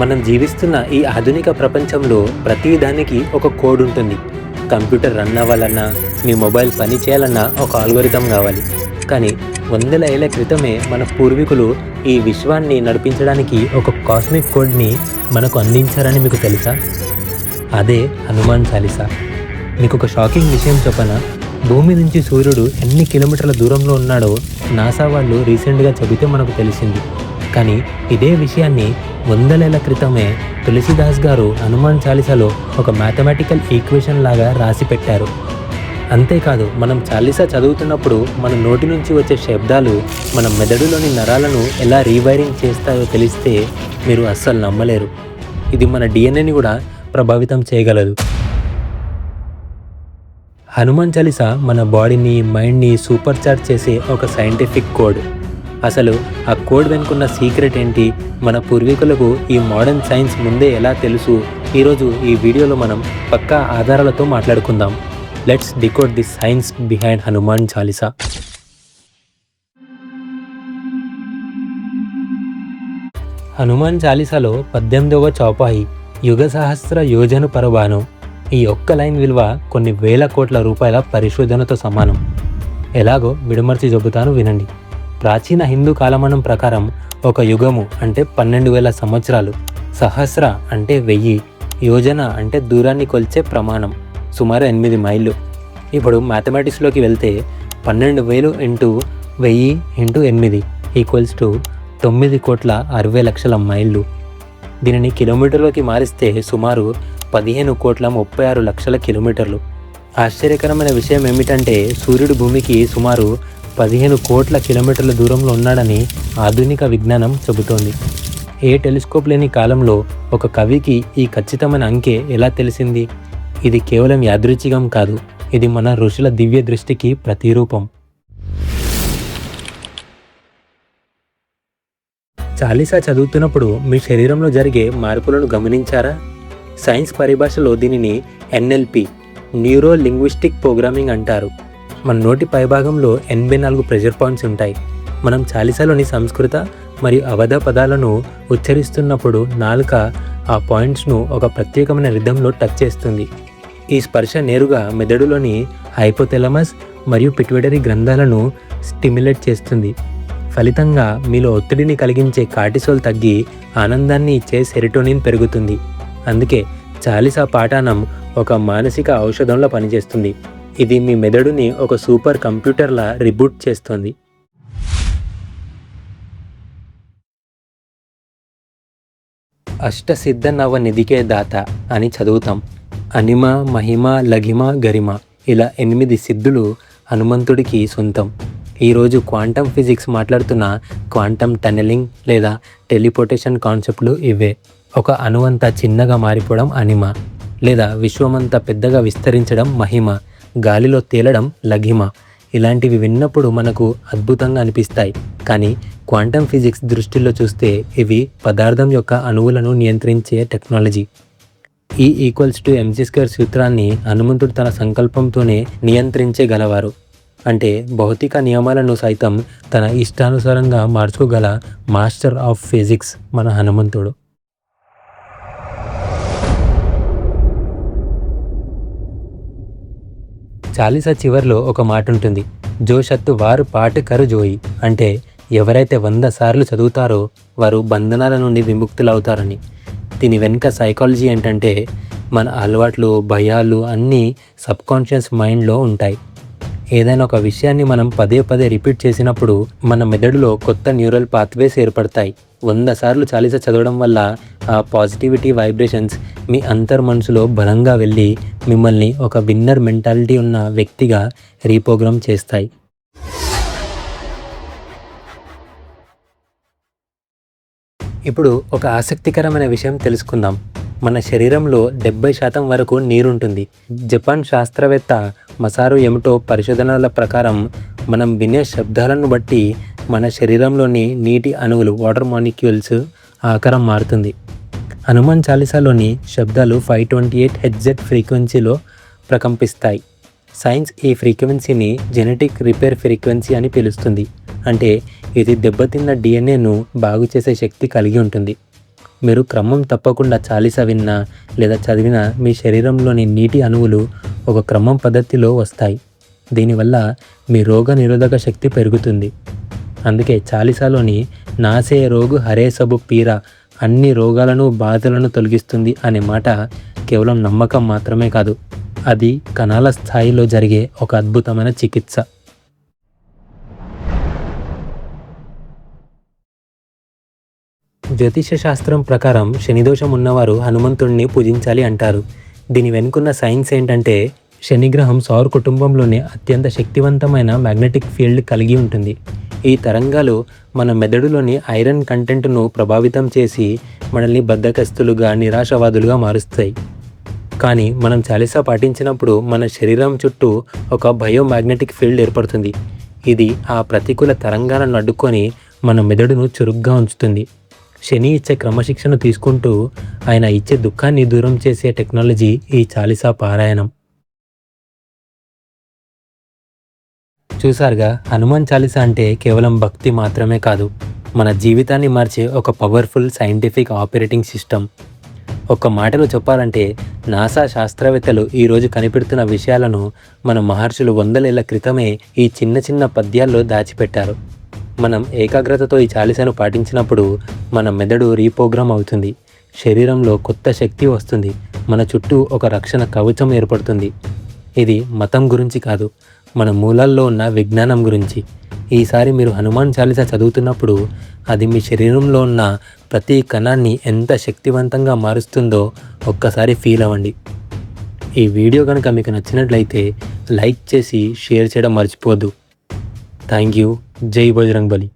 మనం జీవిస్తున్న ఈ ఆధునిక ప్రపంచంలో ప్రతి దానికి ఒక కోడ్ ఉంటుంది. కంప్యూటర్ రన్ అవ్వాలన్నా, మీ మొబైల్ పని చేయాలన్నా ఒక ఆల్గోరిథం కావాలి. కానీ వందల ఏళ్ల క్రితమే మన పూర్వీకులు ఈ విశ్వాన్ని నడిపించడానికి ఒక కాస్మిక్ కోడ్ని మనకు అందించారని మీకు తెలుసా? అదే హనుమాన్ చాలీసా. మీకు ఒక షాకింగ్ విషయం చెప్పనా? భూమి నుంచి సూర్యుడు ఎన్ని కిలోమీటర్ల దూరంలో ఉన్నాడో నాసా వాళ్ళు రీసెంట్గా చెబితే మనకు తెలిసింది. కానీ ఇదే విషయాన్ని వందలేళ్ల క్రితమే తులసిదాస్ గారు హనుమాన్ చాలీసాలో ఒక మ్యాథమెటికల్ ఈక్వేషన్ లాగా రాసి పెట్టారు. అంతేకాదు, మనం చాలీసా చదువుతున్నప్పుడు మన నోటి నుంచి వచ్చే శబ్దాలు మన మెదడులోని నరాలను ఎలా రీవైరింగ్ చేస్తాయో తెలిస్తే మీరు అస్సలు నమ్మలేరు. ఇది మన డిఎన్ఏని కూడా ప్రభావితం చేయగలదు. హనుమాన్ చాలీసా మన బాడీని, మైండ్ని సూపర్ చార్జ్ చేసే ఒక సైంటిఫిక్ కోడ్. అసలు ఆ కోడ్ వెనుకున్న సీక్రెట్ ఏంటి, మన పూర్వీకులకు ఈ మోడర్న్ సైన్స్ ముందే ఎలా తెలుసు, ఈరోజు ఈ వీడియోలో మనం పక్కా ఆధారాలతో మాట్లాడుకుందాం. Let's decode the science behind Hanuman Chalisa. Hanuman చాలీసాలో 18వ చౌపాయి, యుగ సహస్ర యోజన పరబాను. ఈ ఒక్క లైన్ విలువ కొన్ని వేల కోట్ల రూపాయల పరిశోధనతో సమానం. ఎలాగో విడమర్చి చెబుతాను వినండి. ప్రాచీన హిందూ కాలమానం ప్రకారం ఒక యుగము అంటే 12,000 సంవత్సరాలు, సహస్ర అంటే 1000, యోజన అంటే దూరాన్ని కొలిచే ప్రమాణం, సుమారు 8 మైళ్ళు. ఇప్పుడు మ్యాథమెటిక్స్లోకి వెళ్తే 12,000 ఇంటూ 1000 ఇంటూ 8 ఈక్వల్స్ టు 9,60,00,000 మైళ్ళు. దీనిని కిలోమీటర్లోకి మారిస్తే సుమారు 15,36,00,000 కిలోమీటర్లు. ఆశ్చర్యకరమైన విషయం ఏమిటంటే సూర్యుడు భూమికి సుమారు 15 కోట్ల కిలోమీటర్ల దూరంలో ఉన్నాడని ఆధునిక విజ్ఞానం చెబుతోంది. ఏ టెలిస్కోప్ లేని కాలంలో ఒక కవికి ఈ ఖచ్చితమైన అంకె ఎలా తెలిసింది? ఇది కేవలం యాదృచ్ఛికం కాదు, ఇది మన ఋషుల దివ్య దృష్టికి ప్రతిరూపం. చాలీసా చదువుతున్నప్పుడు మీ శరీరంలో జరిగే మార్పులను గమనించారా? సైన్స్ పరిభాషలో దీనిని ఎన్ఎల్పి, న్యూరో లింగ్విస్టిక్ ప్రోగ్రామింగ్ అంటారు. మన నోటి పైభాగంలో 84 ప్రెషర్ పాయింట్స్ ఉంటాయి. మనం చాలీసాలోని సంస్కృత మరియు అవధ పదాలను ఉచ్చరిస్తున్నప్పుడు నాలుక ఆ పాయింట్స్ను ఒక ప్రత్యేకమైన రిథంలో టచ్ చేస్తుంది. ఈ స్పర్శ నేరుగా మెదడులోని హైపోథెలమస్ మరియు పిట్యూటరీ గ్రంథాలను స్టిమ్యులేట్ చేస్తుంది. ఫలితంగా మీలో ఒత్తిడిని కలిగించే కార్టిసోల్ తగ్గి ఆనందాన్ని ఇచ్చే సెరోటోనిన్ పెరుగుతుంది. అందుకే చాలీసా పాఠానం ఒక మానసిక ఔషధంలా పనిచేస్తుంది. ఇది మీ మెదడుని ఒక సూపర్ కంప్యూటర్లా రిబూట్ చేస్తుంది. అష్టసిద్ధ నవ నిధికే దాత అని చదువుతాం. అనిమ, మహిమ, లఘిమ, గరిమ ఇలా 8 సిద్ధులు హనుమంతుడికి సొంతం. ఈరోజు క్వాంటమ్ ఫిజిక్స్ మాట్లాడుతున్న క్వాంటమ్ టన్నెలింగ్ లేదా టెలిపోర్టేషన్ కాన్సెప్ట్లు ఇవే. ఒక అణువంతా చిన్నగా మారిపోవడం అనిమ, లేదా విశ్వమంతా పెద్దగా విస్తరించడం మహిమ, గాలిలో తేలడం లఘిమ. ఇలాంటివి విన్నప్పుడు మనకు అద్భుతంగా అనిపిస్తాయి. కానీ క్వాంటమ్ ఫిజిక్స్ దృష్టిలో చూస్తే ఇవి పదార్థం యొక్క అణువులను నియంత్రించే టెక్నాలజీ. E=mc² సూత్రాన్ని హనుమంతుడు తన సంకల్పంతోనే నియంత్రించగలవారు. అంటే భౌతిక నియమాలను సైతం తన ఇష్టానుసారంగా మార్చుకోగల మాస్టర్ ఆఫ్ ఫిజిక్స్ మన హనుమంతుడు. చాలీసా చివర్లో ఒక మాట ఉంటుంది, జో షత్తు వారు పాట కరు జోయి. అంటే ఎవరైతే 100 సార్లు చదువుతారో వారు బంధనాల నుండి విముక్తులవుతారని. దీని వెనుక సైకాలజీ ఏంటంటే మన అలవాట్లు, భయాలు అన్నీ సబ్కాన్షియస్ మైండ్లో ఉంటాయి. ఏదైనా ఒక విషయాన్ని మనం పదే పదే రిపీట్ చేసినప్పుడు మన మెదడులో కొత్త న్యూరల్ పాత్వేస్ ఏర్పడతాయి. 100 సార్లు చాలీసా చదవడం వల్ల ఆ పాజిటివిటీ వైబ్రేషన్స్ మీ అంతర్మనసులో బలంగా వెళ్ళి మిమ్మల్ని ఒక విన్నర్ మెంటాలిటీ ఉన్న వ్యక్తిగా రీప్రోగ్రామ్ చేస్తాయి. ఇప్పుడు ఒక ఆసక్తికరమైన విషయం తెలుసుకుందాం. మన శరీరంలో 70% వరకు నీరుంటుంది. జపాన్ శాస్త్రవేత్త మసారు ఎమోటో పరిశోధనల ప్రకారం మనం వినే శబ్దాలను బట్టి మన శరీరంలోని నీటి అణువులు, వాటర్ మాలిక్యూల్స్ ఆకారం మారుతుంది. హనుమాన్ చాలీసాలోని శబ్దాలు 528 Hz ఫ్రీక్వెన్సీలో ప్రకంపిస్తాయి. సైన్స్ ఈ ఫ్రీక్వెన్సీని జెనెటిక్ రిపేర్ ఫ్రీక్వెన్సీ అని పిలుస్తుంది. అంటే ఇది దెబ్బతిన్న డిఎన్ఏను బాగు చేసే శక్తి కలిగి ఉంటుంది. మీరు క్రమం తప్పకుండా చాలీస విన్నా లేదా చదివినా మీ శరీరంలోని నీటి అణువులు ఒక క్రమం పద్ధతిలో వస్తాయి. దీనివల్ల మీ రోగ నిరోధక శక్తి పెరుగుతుంది. అందుకే చాలీసాలోని నాసే రోగు హరే సబు పీరా, అన్ని రోగాలను బాధలను తొలగిస్తుంది అనే మాట కేవలం నమ్మకం మాత్రమే కాదు, అది కణాల స్థాయిలో జరిగే ఒక అద్భుతమైన చికిత్స. జ్యోతిష శాస్త్రం ప్రకారం శనిదోషం ఉన్నవారు హనుమంతుడిని పూజించాలి అంటారు. దీని వెనుకున్న సైన్స్ ఏంటంటే, శనిగ్రహం సౌర కుటుంబంలోనే అత్యంత శక్తివంతమైన మ్యాగ్నెటిక్ ఫీల్డ్ కలిగి ఉంటుంది. ఈ తరంగాలు మన మెదడులోని ఐరన్ కంటెంట్ను ప్రభావితం చేసి మనల్ని బద్ధకస్తులుగా, నిరాశవాదులుగా మారుస్తాయి. కానీ మనం చాలీసా పాటించినప్పుడు మన శరీరం చుట్టూ ఒక బయోమాగ్నెటిక్ ఫీల్డ్ ఏర్పడుతుంది. ఇది ఆ ప్రతికూల తరంగాలను అడ్డుకొని మన మెదడును చురుగ్గా ఉంచుతుంది. శని ఇచ్చే క్రమశిక్షణ తీసుకుంటూ ఆయన ఇచ్చే దుఃఖాన్ని దూరం చేసే టెక్నాలజీ ఈ చాలీసా పారాయణం. చూసారుగా, హనుమాన్ చాలీసా అంటే కేవలం భక్తి మాత్రమే కాదు, మన జీవితాన్ని మార్చే ఒక పవర్ఫుల్ సైంటిఫిక్ ఆపరేటింగ్ సిస్టమ్. ఒక్క మాటలో చెప్పాలంటే, నాసా శాస్త్రవేత్తలు ఈరోజు కనిపెడుతున్న విషయాలను మన మహర్షులు వందలేళ్ల క్రితమే ఈ చిన్న చిన్న పద్యాల్లో దాచిపెట్టారు. మనం ఏకాగ్రతతో ఈ చాలీసాను పాటించినప్పుడు మన మెదడు రీప్రోగ్రామ్ అవుతుంది, శరీరంలో కొత్త శక్తి వస్తుంది, మన చుట్టూ ఒక రక్షణ కవచం ఏర్పడుతుంది. ఇది మతం గురించి కాదు, మన మూలాల్లో ఉన్న విజ్ఞానం గురించి. ఈసారి మీరు హనుమాన్ చాలీసా చదువుతున్నప్పుడు అది మీ శరీరంలో ఉన్న ప్రతి కణాన్ని ఎంత శక్తివంతంగా మారుస్తుందో ఒక్కసారి ఫీల్ అవ్వండి. ఈ వీడియో కనుక మీకు నచ్చినట్లయితే లైక్ చేసి షేర్ చేయడం మర్చిపోవద్దు. Thank you. జై బజరంగ్ బలి.